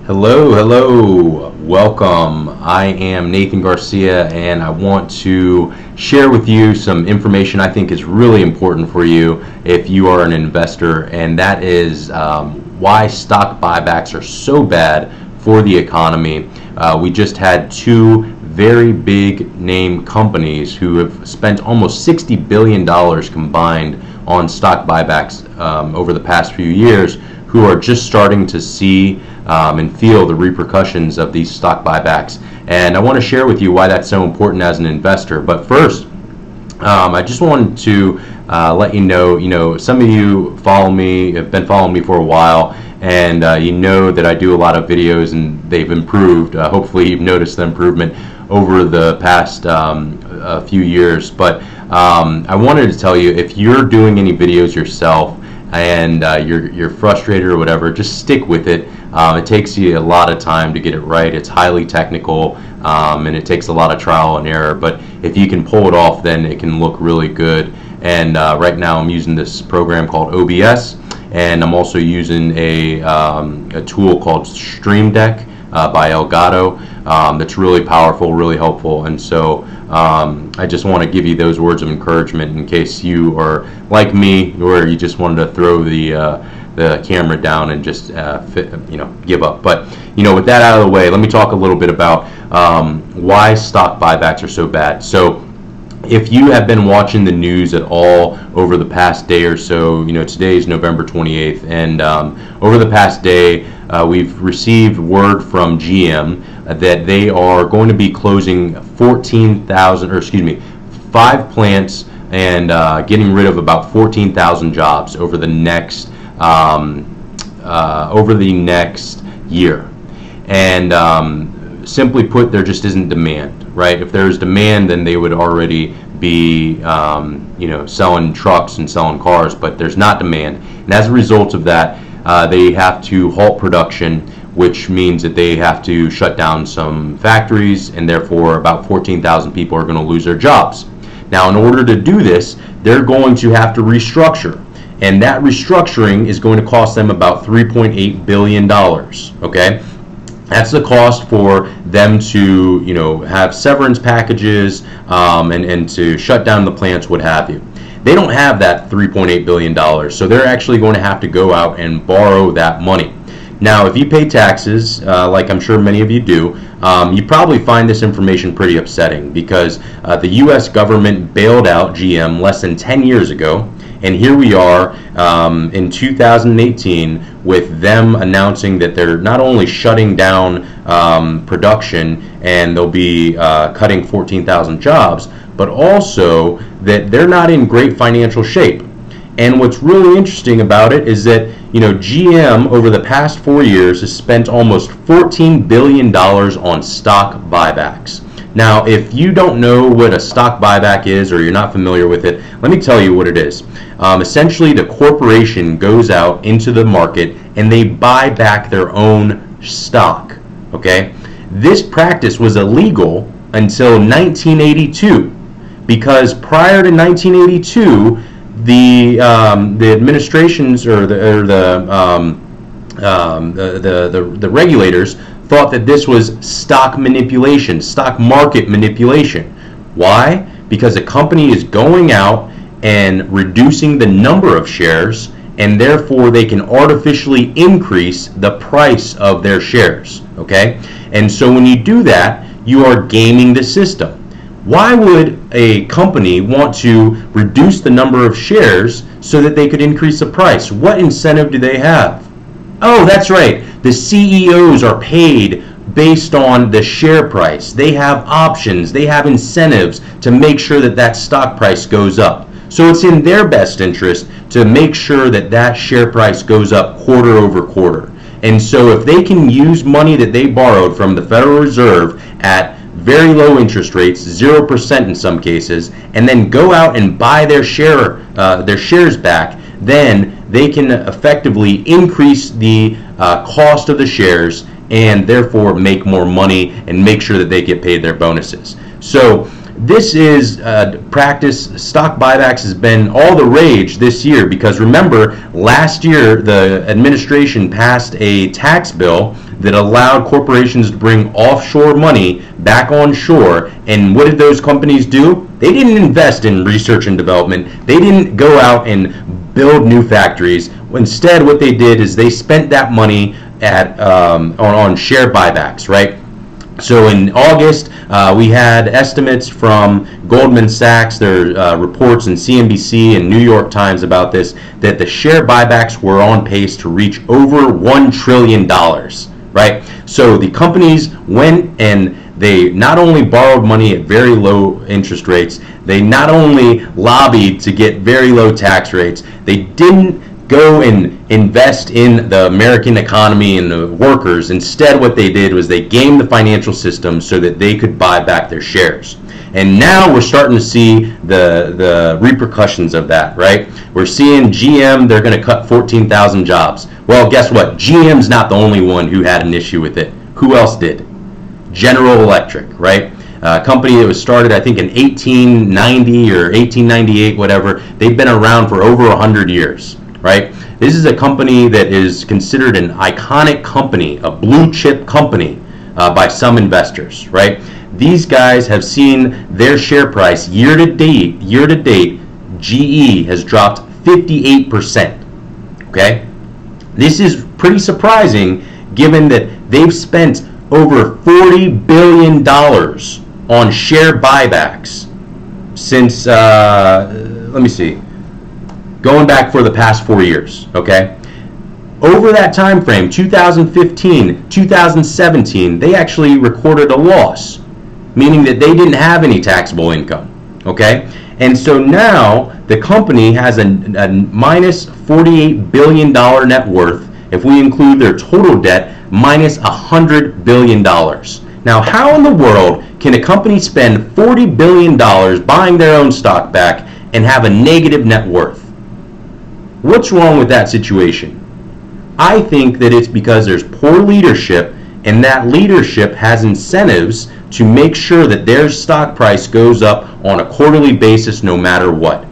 Hello, welcome. I am Nathan Garcia, and I want to share with you some information I think is really important for you if you are an investor, and that is why stock buybacks are so bad for the economy. We just had two very big name companies who have spent almost $60 billion combined on stock buybacks over the past few years, who are just starting to see and feel the repercussions of these stock buybacks. And I want to share with you why that's so important as an investor. But first, I just wanted to let you know, some of you follow me, have been following me for a while, and you know that I do a lot of videos and they've improved. Hopefully you've noticed the improvement over the past few years. But I wanted to tell you, if you're doing any videos yourself and you're frustrated or whatever, just stick with it. It takes you a lot of time to get it right. It's highly technical, and it takes a lot of trial and error, but if you can pull it off, then it can look really good. And right now I'm using this program called OBS, and I'm also using a tool called Stream Deck by Elgato that's really powerful, really helpful. And so I just want to give you those words of encouragement in case you are like me, where you just wanted to throw the camera down and just give up. But with that out of the way, let me talk a little bit about why stock buybacks are so bad. So if you have been watching the news at all over the past day or so, today is November 28th, and over the past day we've received word from GM that they are going to be closing 5 plants and getting rid of about 14,000 jobs over the next year. And simply put, there just isn't demand, right? If there's demand, then they would already be selling trucks and selling cars, but there's not demand. And as a result of that, they have to halt production, which means that they have to shut down some factories, and therefore about 14,000 people are going to lose their jobs. Now, in order to do this, they're going to have to restructure, and that restructuring is going to cost them about $3.8 billion, okay? That's the cost for them to, have severance packages and to shut down the plants, what have you. They don't have that $3.8 billion, so they're actually going to have to go out and borrow that money. Now, if you pay taxes, like I'm sure many of you do, you probably find this information pretty upsetting, because the U.S. government bailed out GM less than 10 years ago, and here we are in 2018 with them announcing that they're not only shutting down production and they'll be cutting 14,000 jobs, but also that they're not in great financial shape. And what's really interesting about it is that GM over the past 4 years has spent almost $14 billion on stock buybacks. Now, if you don't know what a stock buyback is, or you're not familiar with it, let me tell you what it is. Essentially, the corporation goes out into the market and they buy back their own stock. Okay, this practice was illegal until 1982, because prior to 1982, the administrations or the regulators thought that this was stock manipulation, stock market manipulation. Why? Because a company is going out and reducing the number of shares, and therefore they can artificially increase the price of their shares. Okay? And so when you do that, you are gaming the system. Why would a company want to reduce the number of shares so that they could increase the price? What incentive do they have? Oh, that's right. The CEOs are paid based on the share price. They have options. They have incentives to make sure that that stock price goes up. So it's in their best interest to make sure that that share price goes up quarter over quarter. And so if they can use money that they borrowed from the Federal Reserve at very low interest rates, 0% in some cases, and then go out and buy their shares back, then they can effectively increase the cost of the shares and therefore make more money and make sure that they get paid their bonuses. So this is practice. Stock buybacks has been all the rage this year because remember, last year the administration passed a tax bill that allowed corporations to bring offshore money back on shore. And what did those companies do? They didn't invest in research and development. They didn't go out and build new factories. Instead, what they did is they spent that money at on share buybacks, right? So in August, we had estimates from Goldman Sachs, their reports in CNBC and New York Times about this, that the share buybacks were on pace to reach over $1 trillion, right? So the companies went and they not only borrowed money at very low interest rates, they not only lobbied to get very low tax rates, they didn't go and invest in the American economy and the workers. Instead, what they did was they gamed the financial system so that they could buy back their shares. And now we're starting to see the repercussions of that, right? We're seeing GM, they're going to cut 14,000 jobs. Well, guess what? GM's not the only one who had an issue with it. Who else did? General Electric, right? A company that was started, I think, in 1890 or 1898, whatever. They've been around for over 100 years. Right? This is a company that is considered an iconic company, a blue chip company by some investors, right? These guys have seen their share price year to date, GE has dropped 58%, okay? This is pretty surprising given that they've spent over $40 billion on share buybacks since, let me see, going back for the past 4 years, okay? Over that time frame, 2015, 2017, they actually recorded a loss, meaning that they didn't have any taxable income, okay? And so now the company has a minus $48 billion net worth, if we include their total debt, minus $100 billion. Now, how in the world can a company spend $40 billion buying their own stock back and have a negative net worth? What's wrong with that situation? I think that it's because there's poor leadership, and that leadership has incentives to make sure that their stock price goes up on a quarterly basis no matter what.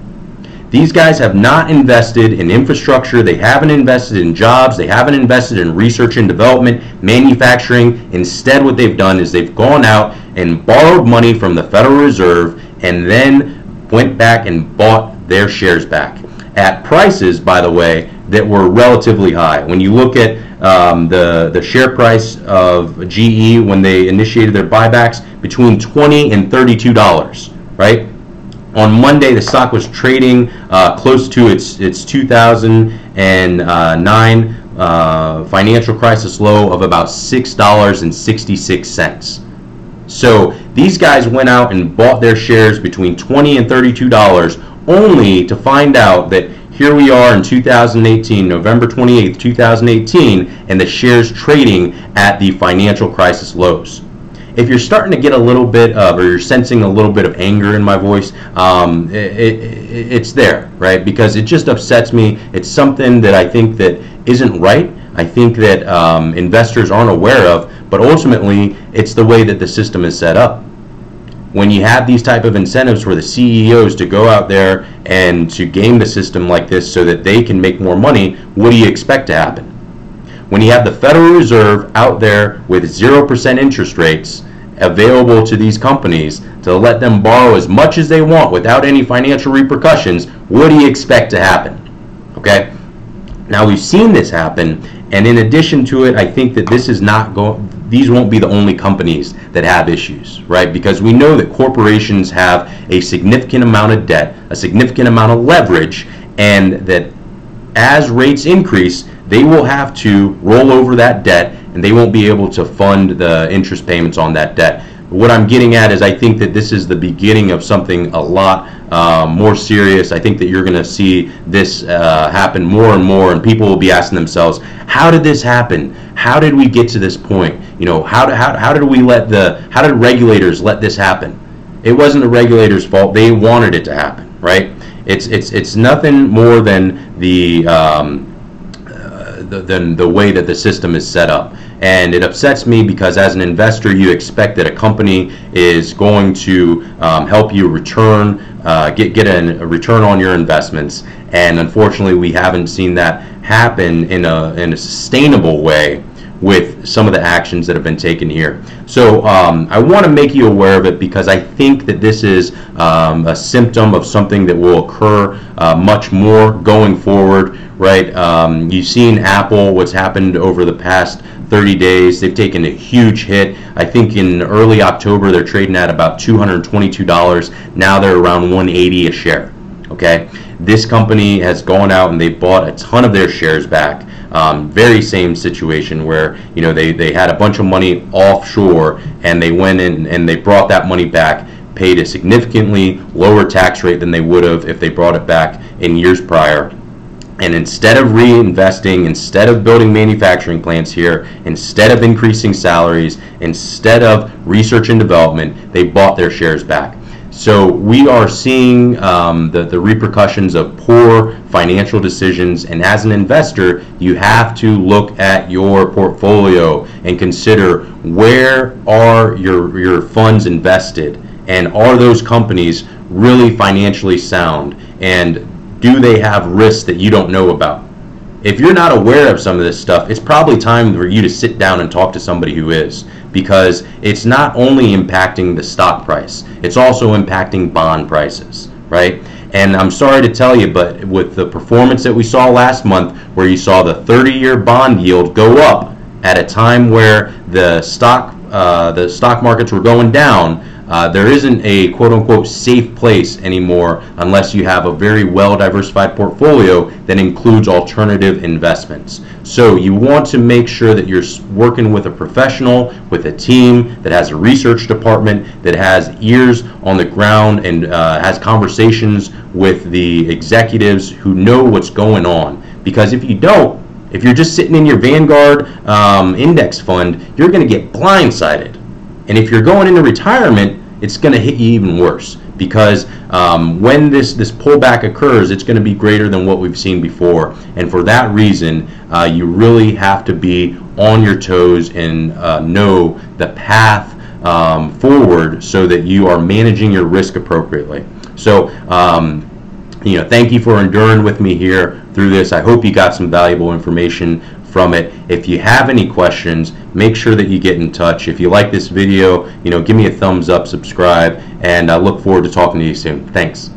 These guys have not invested in infrastructure, they haven't invested in jobs, they haven't invested in research and development, manufacturing. Instead, what they've done is they've gone out and borrowed money from the Federal Reserve and then went back and bought their shares back at prices, by the way, that were relatively high. When you look at the share price of GE when they initiated their buybacks, between $20 and $32, right? On Monday, the stock was trading close to its 2009 financial crisis low of about $6.66. So these guys went out and bought their shares between $20 and $32, only to find out that here we are in 2018, November 28th, 2018, and the shares trading at the financial crisis lows. If you're starting to get a little bit of, or you're sensing a little bit of anger in my voice, it's there, right? Because it just upsets me. It's something that I think that isn't right. I think that investors aren't aware of, but ultimately it's the way that the system is set up. When you have these type of incentives for the CEOs to go out there and to game the system like this so that they can make more money, what do you expect to happen? When you have the Federal Reserve out there with 0% interest rates available to these companies to let them borrow as much as they want without any financial repercussions, what do you expect to happen? Okay? Now, we've seen this happen, and in addition to it, I think that this is not going. These won't be the only companies that have issues, right? Because we know that corporations have a significant amount of debt, a significant amount of leverage, and that as rates increase, they will have to roll over that debt, and they won't be able to fund the interest payments on that debt. What I'm getting at is I think that this is the beginning of something a lot more serious. I think that you're going to see this happen more and more, and people will be asking themselves, how did this happen? How did we get to this point? You know, how did regulators let this happen? It wasn't the regulators' fault. They wanted it to happen, right? It's nothing more than the than the way that the system is set up. And it upsets me because as an investor, you expect that a company is going to help you return, get a return on your investments. And unfortunately, we haven't seen that happen in a sustainable way with some of the actions that have been taken here. So I want to make you aware of it because I think that this is a symptom of something that will occur much more going forward, right? You've seen Apple, what's happened over the past 30 days. They've taken a huge hit. I think in early October they're trading at about $222. Now they're around $180 a share. Okay, this company has gone out and they bought a ton of their shares back. Very same situation where, you know, they had a bunch of money offshore and they went in and they brought that money back, paid a significantly lower tax rate than they would have if they brought it back in years prior. And instead of reinvesting, instead of building manufacturing plants here, instead of increasing salaries, instead of research and development, they bought their shares back. So we are seeing the repercussions of poor financial decisions, and as an investor, you have to look at your portfolio and consider where are your funds invested, and are those companies really financially sound, and do they have risks that you don't know about? If you're not aware of some of this stuff, it's probably time for you to sit down and talk to somebody who is, because it's not only impacting the stock price, it's also impacting bond prices, right? And I'm sorry to tell you, but with the performance that we saw last month, where you saw the 30-year bond yield go up at a time where the stock markets were going down, there isn't a quote-unquote safe place anymore unless you have a very well-diversified portfolio that includes alternative investments. So you want to make sure that you're working with a professional, with a team that has a research department, that has ears on the ground and has conversations with the executives who know what's going on. Because if you don't, if you're just sitting in your Vanguard index fund, you're going to get blindsided. And if you're going into retirement, it's going to hit you even worse, because when this pullback occurs, it's going to be greater than what we've seen before. And for that reason, you really have to be on your toes and know the path forward so that you are managing your risk appropriately. So, you know, thank you for enduring with me here through this. I hope you got some valuable information from it. If you have any questions, make sure that you get in touch. If you like this video, you know, give me a thumbs up, subscribe, and I look forward to talking to you soon. Thanks.